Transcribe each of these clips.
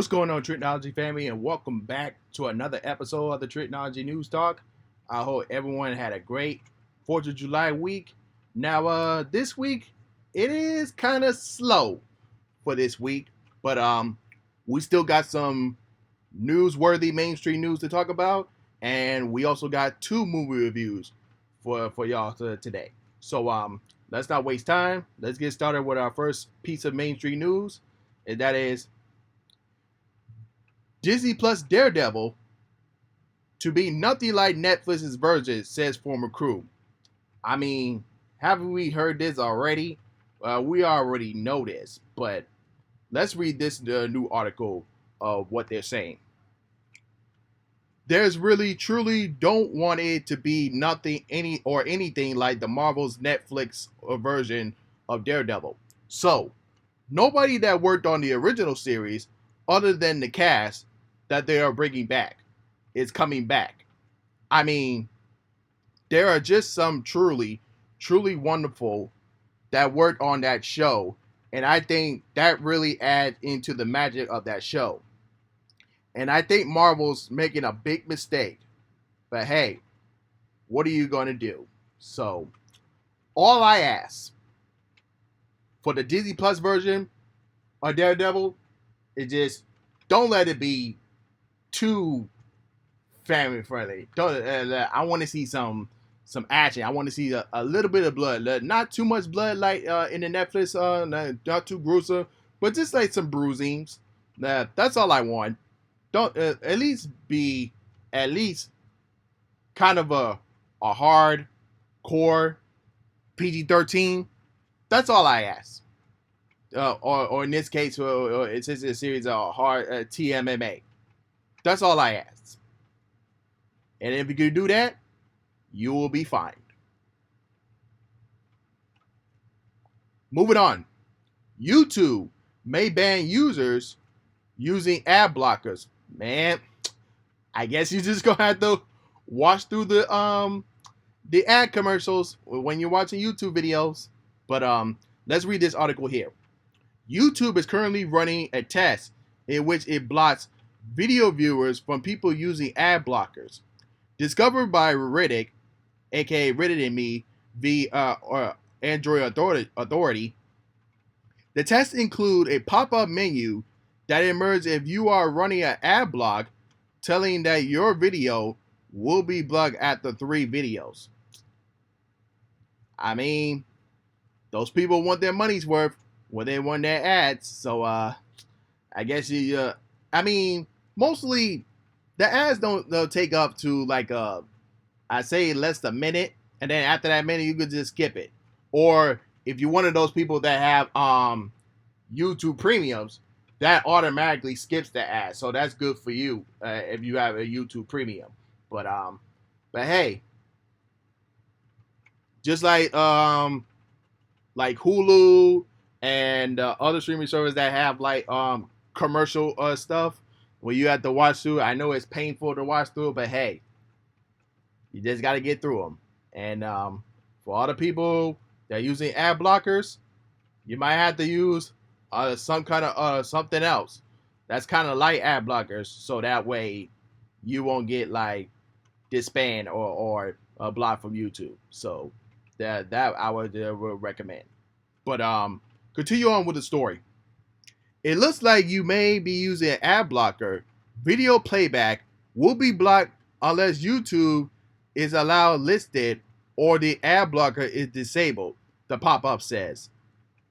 What's going on, Tricology family, and welcome back to another episode of the Tricology News Talk. I hope everyone had a great 4th of July week. Now, this week it is kind of slow for this week, but we still got some newsworthy mainstream news to talk about, and we also got 2 movie reviews for y'all today. So let's not waste time. Let's get started with our first piece of mainstream news, and that is Disney Plus Daredevil to be nothing like Netflix's version, says former crew. I mean, haven't we heard this already? We already know this, but let's read this new article of what they're saying. There's really, truly don't want it to be anything like the Marvel's Netflix version of Daredevil. So, nobody that worked on the original series, other than the cast that they are bringing back, is coming back. I mean, there are just some truly, truly wonderful that worked on that show, and I think that really adds into the magic of that show. And I think Marvel's making a big mistake. But hey, what are you going to do? So, all I ask for the Disney Plus version of Daredevil is just don't let it be too family friendly. I want to see some action. I want to see a little bit of blood. Not too much blood like in the Netflix, not too gruesome, but just like some bruisings. That's all I want. Don't at least be kind of a hard core PG-13. That's all I ask. Or in this case, it's just a series of hard TMMA. That's all I ask. And if you can do that, you will be fine. Moving on. YouTube may ban users using ad blockers. Man, I guess you just gonna have to watch through the ad commercials when you're watching YouTube videos. But let's read this article here. YouTube is currently running a test in which it blocks video viewers from people using ad blockers. Discovered by Reddit, aka Reddit and me, or Android Authority, the tests include a pop-up menu that emerges if you are running an ad block, telling that your video will be blocked after 3 videos. I mean, those people want their money's worth when they want their ads, so I guess I mean, mostly the ads don't take up to like I say less than a minute, and then after that minute you could just skip it. Or if you're one of those people that have YouTube premiums, that automatically skips the ad, so that's good for you if you have a YouTube premium. But hey, just like Hulu and other streaming services that have like commercial stuff where you have to watch through. I know it's painful to watch through, but hey, you just got to get through them. And for all the people that are using ad blockers, you might have to use some kind of something else that's kind of like ad blockers, so that way you won't get like disbanded or blocked from YouTube. So that I would recommend. But continue on with the story. It looks like you may be using an ad blocker. Video playback will be blocked unless YouTube is allowed listed or the ad blocker is disabled, the pop-up says.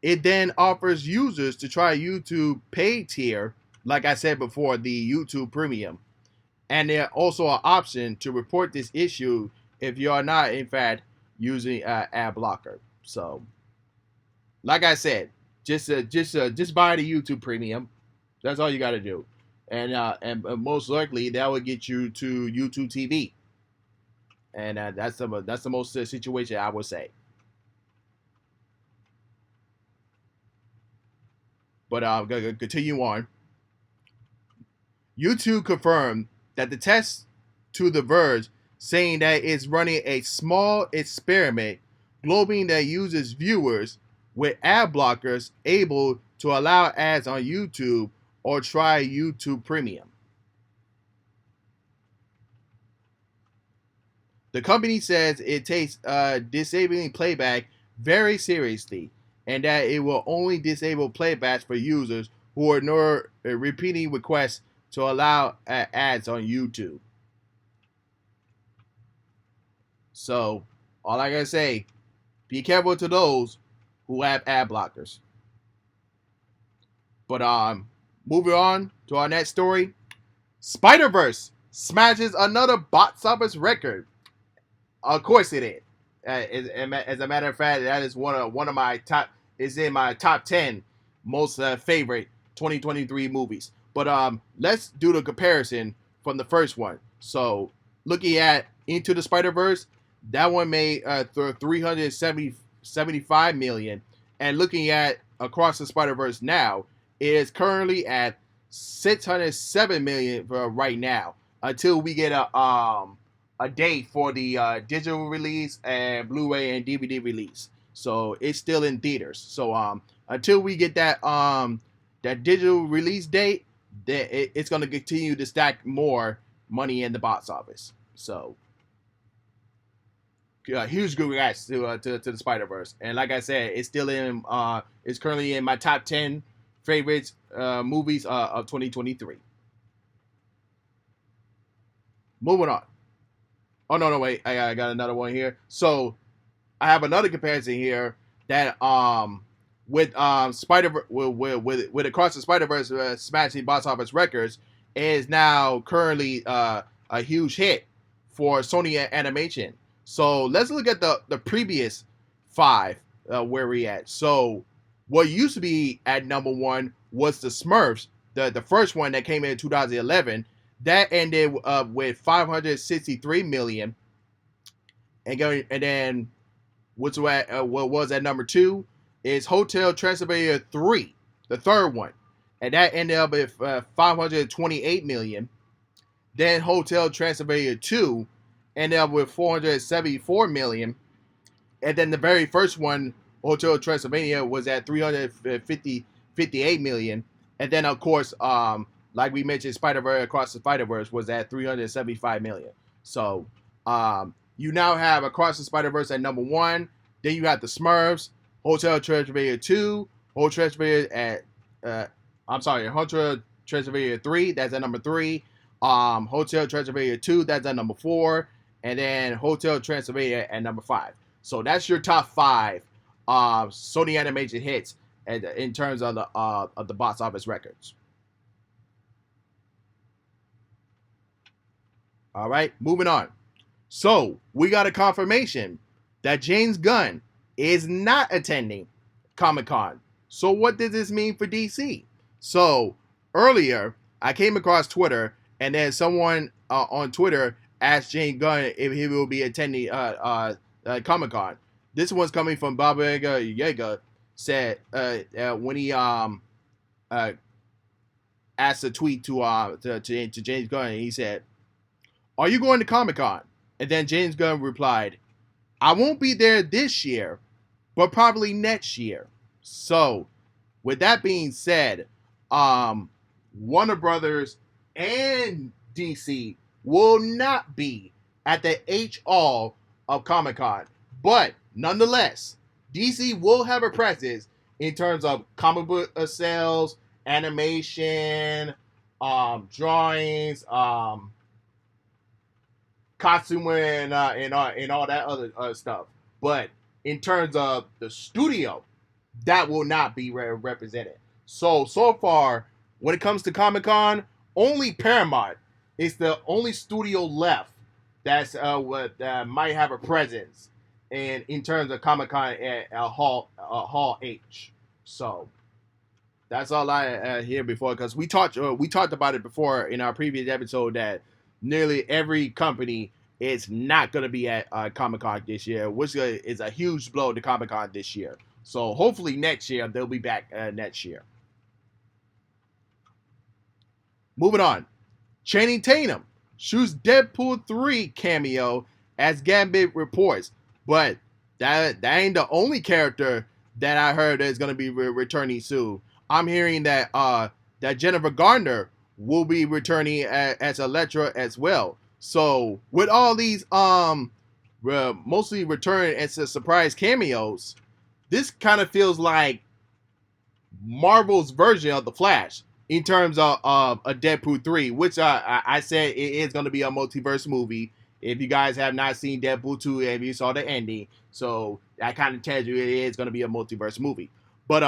It then offers users to try YouTube paid tier, like I said before, the YouTube Premium. And there's also an option to report this issue if you are not, in fact, using an ad blocker. So, like I said, just buy the YouTube Premium. That's all you got to do. And most likely that will get you to YouTube TV. And that's the most situation I would say. But I'm going to continue on. YouTube confirmed that the test to The Verge, saying that it's running a small experiment globing that uses viewers with ad blockers able to allow ads on YouTube or try YouTube Premium. The company says it takes disabling playback very seriously and that it will only disable playbacks for users who ignore repeating requests to allow ads on YouTube. So, all I gotta say, be careful to those who have ad blockers. But moving on to our next story, Spider-Verse smashes another box office record. Of course it is. As a matter of fact, that is one of my top. Is in my top 10 most favorite 2023 movies. But let's do the comparison from the first one. So looking at Into the Spider-Verse, that one made 375 million, and looking at Across the Spider-Verse now, it is currently at 607 million right now until we get a date for the digital release and Blu-ray and DVD release. So it's still in theaters. So until we get that digital release date, it's going to continue to stack more money in the box office. So huge congrats to the Spider-Verse. And like I said, it's still in it's currently in my top 10 favorites movies of 2023. Moving on. Oh no, wait, I got another one here. So I have another comparison here that with Spider with Across the Spider-Verse smashing box office records is now currently a huge hit for Sony Animation. So let's look at the previous 5 where we at. So what used to be at number 1 was the Smurfs, the first one that came in 2011. That ended with 563 million, and then what was at number 2 is Hotel Transylvania 3, the third one, and that ended up with 528 million. Then Hotel Transylvania 2 ended up with 474 million, and then the very first one, Hotel Transylvania, was at 358 million, and then of course like we mentioned, Spider-Verse Across the Spider-Verse was at 375 million. So you now have Across the Spider-Verse at number 1. Then you have the Smurfs, Hotel Transylvania 2, Hotel Transylvania at Hotel Transylvania 3. That's at number 3. Hotel Transylvania 2. That's at number 4, and then Hotel Transylvania at number 5. So that's your top 5 Sony Animation hits in terms of the box office records. All right, moving on. So we got a confirmation that James Gunn is not attending Comic-Con. So what does this mean for DC? So earlier, I came across Twitter, and then someone on Twitter asked James Gunn if he will be attending Comic-Con. This one's coming from Bob Yeager, said when he asked a tweet to James Gunn, he said, "Are you going to Comic-Con?" And then James Gunn replied, "I won't be there this year, but probably next year." So, with that being said, Warner Brothers and DC will not be at the H-All of Comic-Con. But, nonetheless, DC will have a presence in terms of comic book sales, animation, drawings, costuming, and all that other stuff. But in terms of the studio, that will not be represented. So far, when it comes to Comic-Con, only Paramount is the only studio left that's might have a presence in terms of Comic-Con at Hall H. So that's all I hear before, because we talked about it before in our previous episode that nearly every company is not going to be at Comic-Con this year, which is a huge blow to Comic-Con this year. So hopefully next year they'll be back next year. Moving on. Channing Tatum shoots Deadpool 3 cameo as Gambit reports. But that ain't the only character that I heard is going to be returning soon. I'm hearing that that Jennifer Garner will be returning as Elektra as well. So with all these mostly return as a surprise cameos, this kind of feels like Marvel's version of the Flash in terms of a Deadpool 3, which I said it is going to be a multiverse movie. If you guys have not seen Deadpool 2, if you saw the ending, so that kind of tells you it is going to be a multiverse movie. But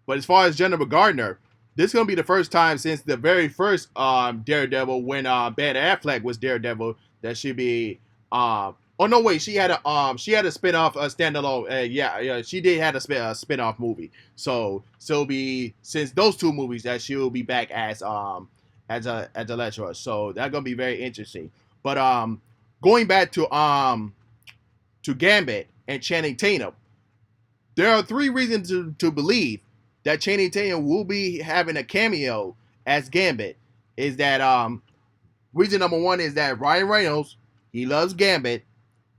as far as Jennifer Gardner, this is going to be the first time since the very first Daredevil, when Ben Affleck was Daredevil, that she'd be oh no, wait, she had a spinoff, a standalone. Yeah, she did have a spinoff movie. So it'll be, since those two movies, that she'll be back as a Elektra. So that's gonna be very interesting. But going back to Gambit and Channing Tatum, there are three reasons to believe that Channing Tatum will be having a cameo as Gambit. Is that reason number one is that Ryan Reynolds, he loves Gambit.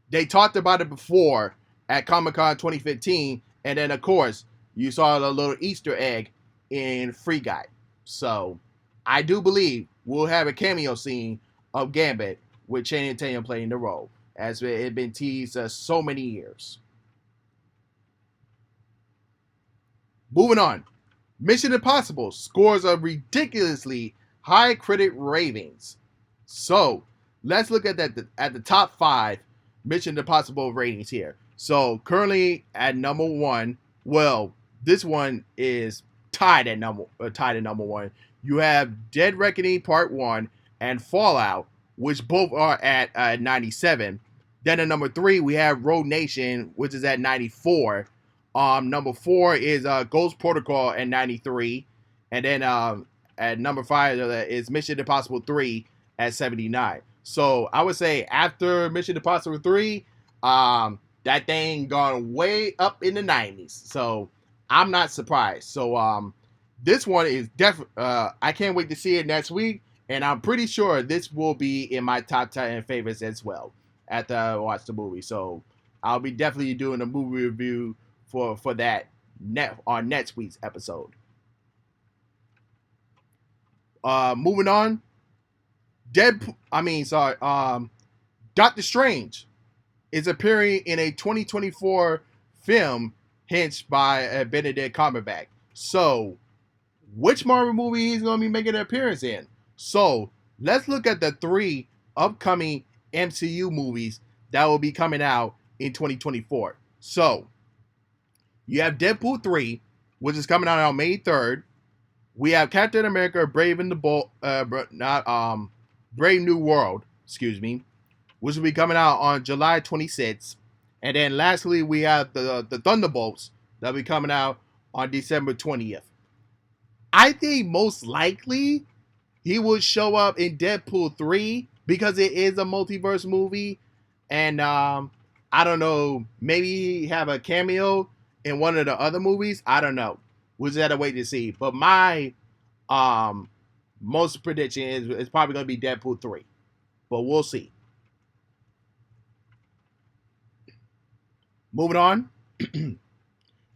They talked about it before at Comic-Con 2015, and then of course you saw a little Easter egg in Free Guy. So I do believe we'll have a cameo scene of Gambit with Channing Tatum playing the role, as it had been teased so many years. Moving on, Mission Impossible scores a ridiculously high critic ratings. So let's look at the top 5 Mission Impossible ratings here. So currently at number 1, well, this one is tied at number 1. You have Dead Reckoning Part 1 and Fallout, which both are at 97. Then at number 3 we have Road Nation, which is at 94. Number 4 is Ghost Protocol at 93, and then at number 5 is Mission Impossible 3 at 79. So I would say after Mission Impossible 3, that thing gone way up in the 90s. So I'm not surprised. So this one is definitely, I can't wait to see it next week, and I'm pretty sure this will be in my top 10 favorites as well after I watch the movie. So I'll be definitely doing a movie review for that on next week's episode. Moving on, Doctor Strange is appearing in a 2024 film hinged by Benedict Cumberbatch. So, which Marvel movie he's going to be making an appearance in? So, let's look at the 3 upcoming MCU movies that will be coming out in 2024. So, you have Deadpool 3, which is coming out on May 3rd. We have Captain America: Brave New World, which will be coming out on July 26th. And then lastly, we have the Thunderbolts that will be coming out on December 20th. I think most likely he will show up in Deadpool 3 because it is a multiverse movie. And I don't know, maybe he have a cameo in one of the other movies. I don't know. We'll just have to wait to see. But my most prediction is it's probably going to be Deadpool 3. But we'll see. Moving on.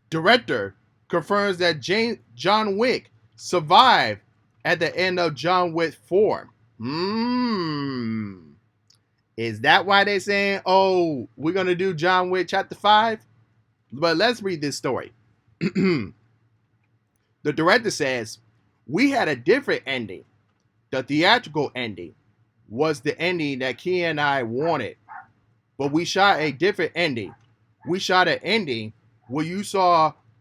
Director confirms that John Wick survived at the end of John Wick 4. Is that why they're saying, oh, we're going to do John Wick Chapter 5? But let's read this story. The director says, we had a different ending. The theatrical ending was the ending that Key and I wanted. But we shot a different ending. We shot an ending where you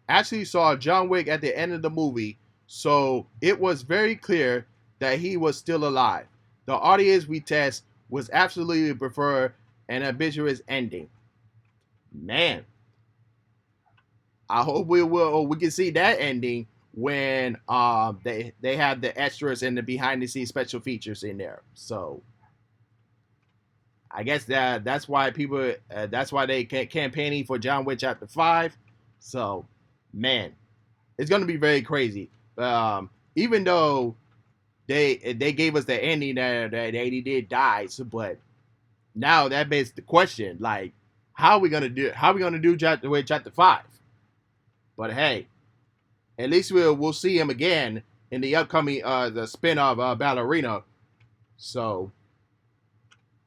actually saw John Wick at the end of the movie. So it was very clear that he was still alive. The audience we test was absolutely prefer an ambiguous ending. Man, I hope we can see that ending when they have the extras and the behind the scenes special features in there. So I guess that's why people that's why they campaigning for John Wick Chapter 5. So man, it's gonna be very crazy. Even though they gave us the ending that he did die, but now that begs the question, like, how are we gonna do John Wick Chapter 5? But hey, At least we'll see him again in the upcoming the spin-off Ballerina. So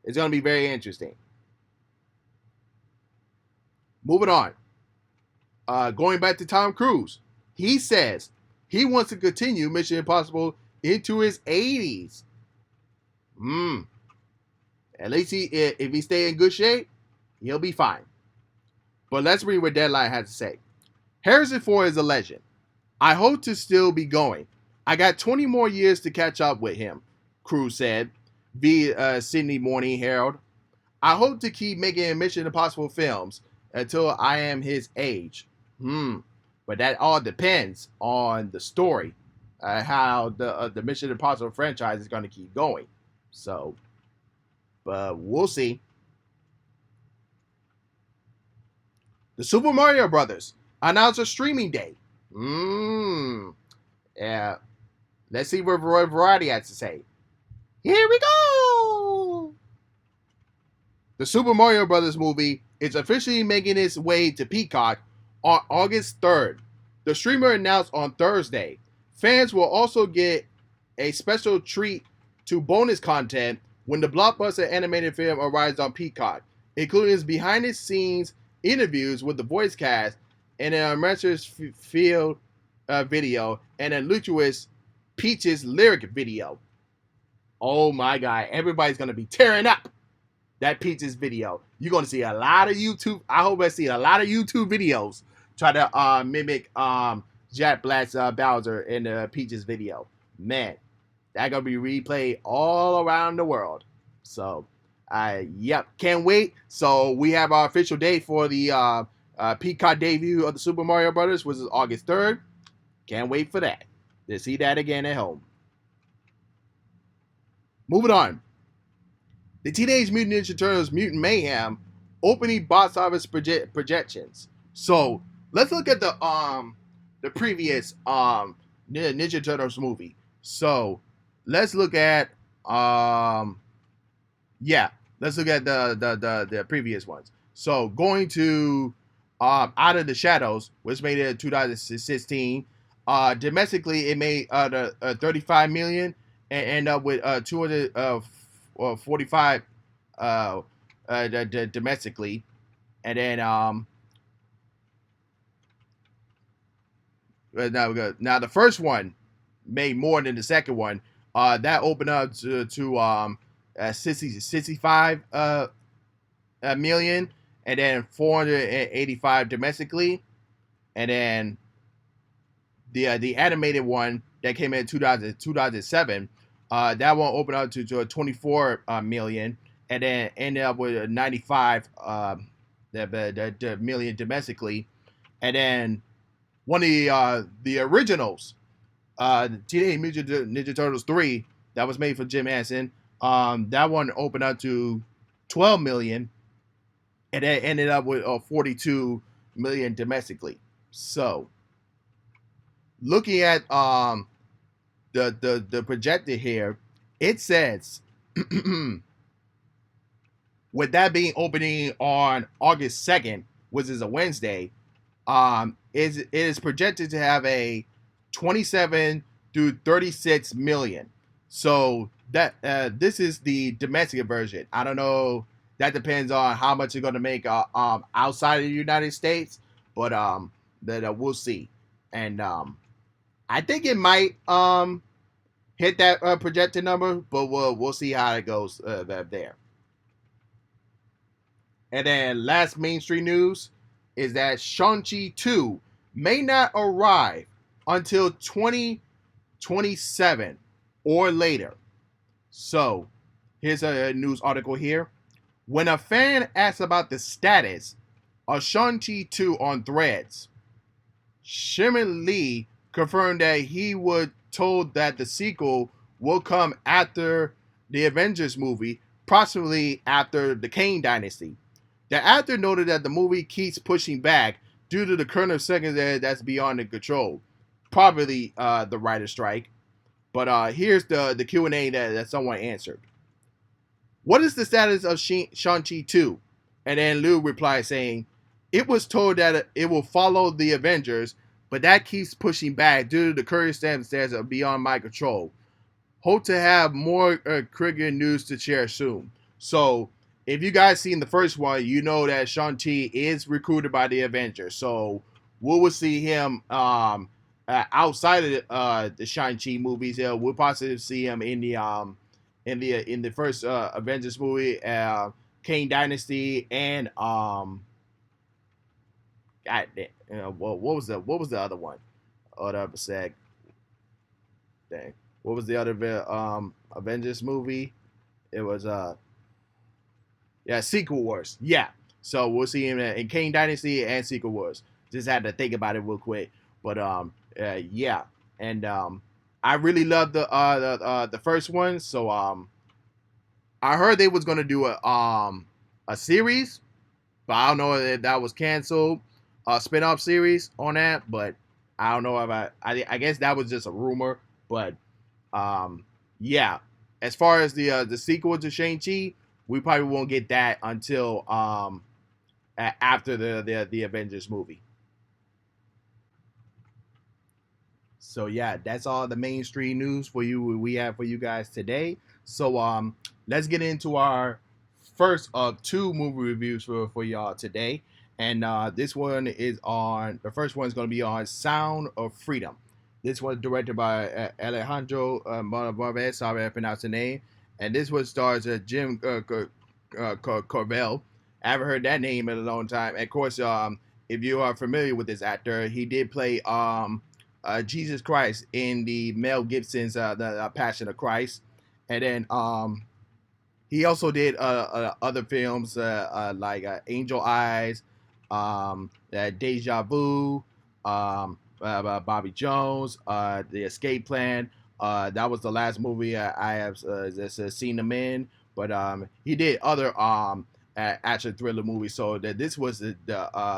it's gonna be very interesting. Moving on. Going back to Tom Cruise, he says he wants to continue Mission Impossible into his 80s. At least if he stay in good shape, he'll be fine. But let's read what Deadline has to say. Harrison Ford is a legend. I hope to still be going. I got 20 more years to catch up with him, Cruise said via Sydney Morning Herald. I hope to keep making Mission Impossible films until I am his age. But that all depends on the story, how the Mission Impossible franchise is going to keep going. So, but we'll see. The Super Mario Brothers announced a streaming day. Yeah. Let's see what Variety has to say. Here we go! The Super Mario Brothers movie is officially making its way to Peacock on August 3rd. The streamer announced on Thursday. Fans will also get a special treat to bonus content when the blockbuster animated film arrives on Peacock, including behind-the-scenes interviews with the voice cast and an immersive field video and a Luchowicz Peaches lyric video. Oh my God, everybody's going to be tearing up that Peaches video. You're going to see a lot of YouTube. I hope I see a lot of YouTube videos try to mimic Jack Black's Bowser in the Peaches video. Man, that's going to be replayed all around the world. So, yep, can't wait. So we have our official date for the Peacock debut of the Super Mario Brothers, which is August 3rd. Can't wait for that. To see that again at home. Moving on. The Teenage Mutant Ninja Turtles Mutant Mayhem opening box office projections. So let's look at the previous Ninja Turtles movie. So let's look at let's look at the previous ones. So going to Out of the Shadows, which made it in 2016. Domestically, it made 35 million and end up with 245 domestically, and then now the first one made more than the second one. That opened up to 65 million, and then 485 domestically, and then the animated one that came in 2007, that one opened up to 24 million, and then ended up with 95 million domestically, and then one of the originals, Teenage Mutant Ninja Turtles 3, that was made for Jim Henson, that one opened up to 12 million, and then ended up with 42 million domestically. So, looking at the projected here, it says with that being opening on August 2nd, which is a Wednesday, it is projected to have a 27 to 36 million. So that this is the domestic version. I don't know. That depends on how much you're going to make outside of the United States, but that we'll see. And I think it might hit that projected number, but we'll see how it goes there. And then last mainstream news is that Shang-Chi 2 may not arrive until 2027 or later. So here's a news article here. When a fan asks about the status of Shang-Chi 2 on Threads, Sherman Lee confirmed that he was told that the sequel will come after the Avengers movie, possibly after the Kang Dynasty. The actor noted that the movie keeps pushing back due to the current second that's beyond the control, probably the writer's strike. But here's the Q&A that someone answered. What is the status of Shang-Chi 2? And then Liu replied saying, it was told that it will follow the Avengers, but that keeps pushing back due to the current circumstances are beyond my control. Hope to have more cricket news to share soon. So, if you guys seen the first one, you know that Shang-Chi is recruited by the Avengers. So, we will see him outside of the Shang-Chi movies. We'll possibly see him in the first Avengers movie, Kang Dynasty, and God, what was the other one? Hold up a sec. Dang. What was the other Avengers movie? It was Secret Wars. Yeah. So we'll see him in Kang Dynasty and Secret Wars. Just had to think about it real quick. But yeah. And I really loved the first one. So I heard they was gonna do a series, but I don't know if that was canceled. A spin-off series on that, but I don't know if I guess that was just a rumor. But yeah, as far as the sequel to Shang-Chi, we probably won't get that until after the Avengers movie. So yeah, that's all the mainstream news for you we have for you guys today. So let's get into our first of two movie reviews for y'all today. And this one is on the first one is going to be on Sound of Freedom. This was directed by Alejandro Marvez, sorry I pronounced the name. And this one stars Jim Carvell. I haven't heard that name in a long time. And of course, if you are familiar with this actor, he did play Jesus Christ in the Mel Gibson's the Passion of Christ. And then he also did other films like Angel Eyes, Deja Vu, Bobby Jones, The Escape Plan. That was the last movie I have seen him in. But he did other action thriller movies. So that this was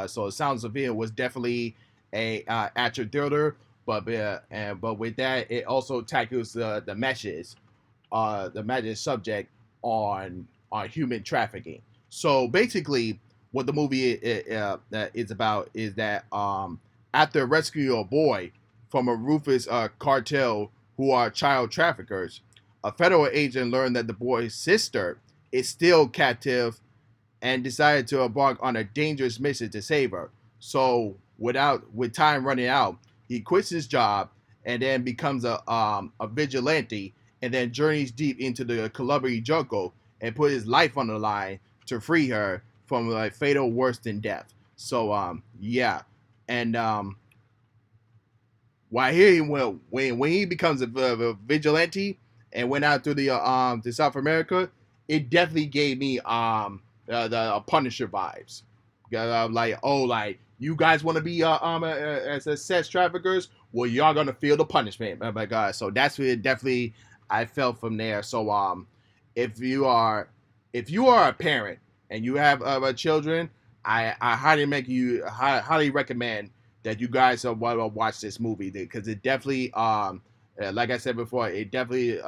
so Sounds of Fear was definitely a action thriller. But with that, it also tackles the meshes, subject on human trafficking. So basically, what the movie is about is that after rescuing a boy from a Rufus cartel who are child traffickers, a federal agent learned that the boy's sister is still captive and decided to embark on a dangerous mission to save her. So with time running out, he quits his job and then becomes a vigilante and then journeys deep into the Colombian jungle and put his life on the line to free her from a fatal worse than death. So yeah, and while here when he becomes a vigilante and went out to the to South America, it definitely gave me the Punisher vibes. Like, oh, like you guys want to be as sex traffickers? Well, y'all gonna feel the punishment. Oh my God! So that's what it definitely I felt from there. So if you are a parent and you have children, I highly recommend that you guys want to watch this movie because it definitely like I said before, it definitely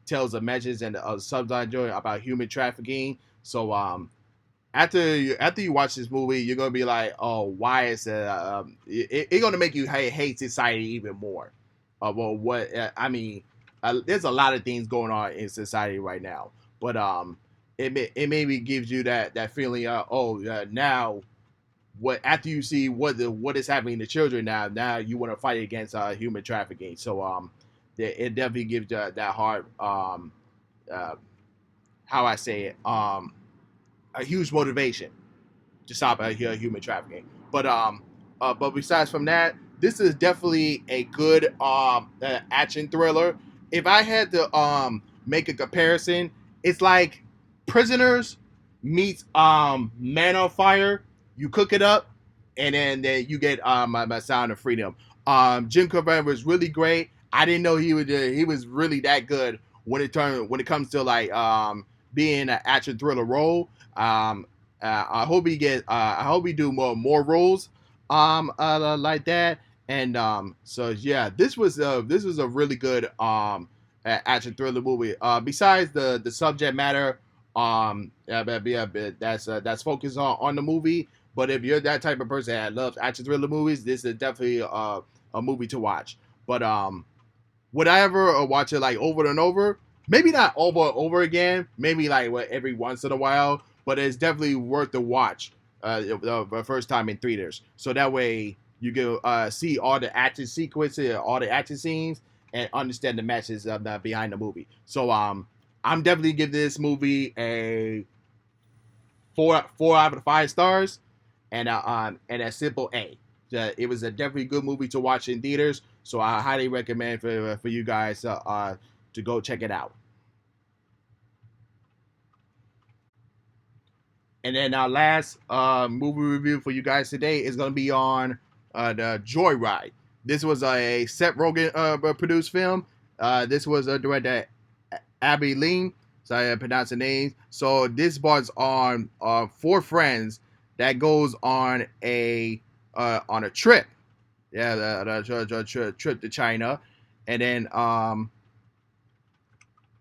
tells a message and a subtitle about human trafficking. So after you watch this movie, you're gonna be like, oh, why is it's gonna make you hate society even more. Well, what I mean, there's a lot of things going on in society right now, but it maybe gives you that feeling. Now what after you see what is happening to children now you want to fight against human trafficking. So it definitely gives that hard how I say it a huge motivation to stop human trafficking. But besides from that, this is definitely a good action thriller. If I had to make a comparison, it's like Prisoners meets Man on Fire. You cook it up, and then you get my Sound of Freedom. Jim Cavett was really great. I didn't know he was really that good when it comes to like being an action thriller role. I hope I hope he do more roles like that. And so yeah, this was a really good action thriller movie. Besides the subject matter that's focused on the movie, But if you're that type of person that loves action thriller movies, this is definitely a movie to watch. But would I ever watch it like over and over? Maybe not over and over again. Maybe like every once in a while. But it's definitely worth the watch the first time in theaters. So that way you can see all the action sequences, all the action scenes, and understand the messages behind the movie. So I'm definitely giving this movie a four out of 5 stars, and a simple A. It was a definitely good movie to watch in theaters, so I highly recommend for you guys to go check it out. And then our last movie review for you guys today is going to be on the Joyride. This was a Seth Rogen produced film. This was directed Abby Ling. Sorry, I pronounced the name. So this was on 4 friends that goes on a trip. Yeah, the trip to China, and then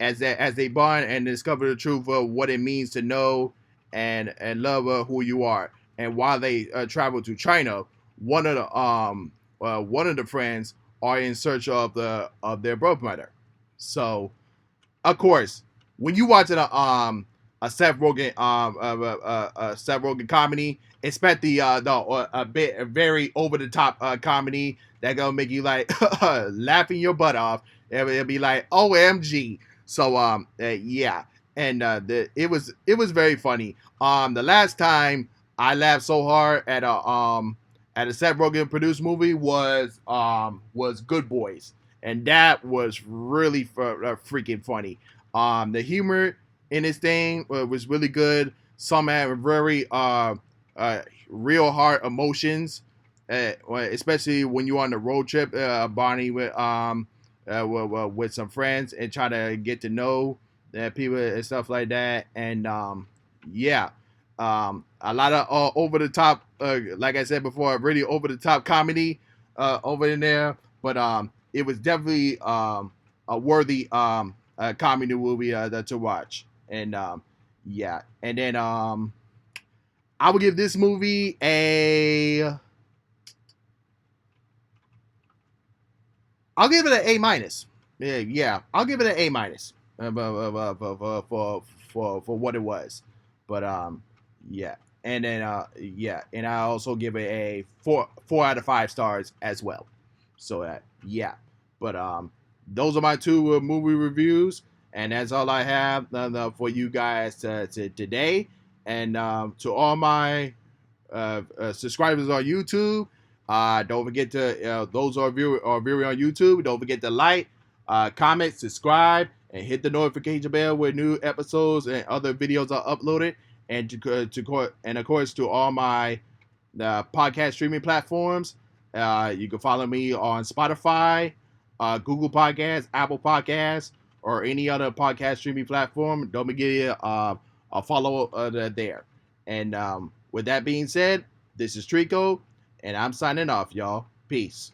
as they bond and discover the truth of what it means to know and love who you are. And while they travel to China, one of the friends are in search of their birth mother. So of course, when you watch a Seth Rogen Seth Rogen comedy, expect the a bit a very over the top comedy that gonna make you like laughing your butt off. It'll be like OMG. So yeah, and it was very funny. The last time I laughed so hard at a Seth Rogen produced movie was Good Boys, and that was really freaking funny. The humor in this thing was really good. Some had very real heart emotions, especially when you're on the road trip, Bonnie with some friends and try to get to know people and stuff like that. And yeah, a lot of over the top, like I said before, really over the top comedy over in there. But it was definitely a worthy comedy movie to watch. And yeah, and then I would give this movie a. I'll give it an A minus. Yeah, I'll give it an A minus for what it was. But yeah, and then yeah, and I also give it a four out of 5 stars as well. So yeah, but those are my 2 movie reviews, and that's all I have for you guys today. And to all my subscribers on YouTube. Don't forget to those are viewing on YouTube. Don't forget to like, comment, subscribe, and hit the notification bell when new episodes and other videos are uploaded. And and of course to all my podcast streaming platforms. You can follow me on Spotify, Google Podcasts, Apple Podcasts, or any other podcast streaming platform. Don't forget a follow there. And with that being said, this is Trico, and I'm signing off, y'all. Peace.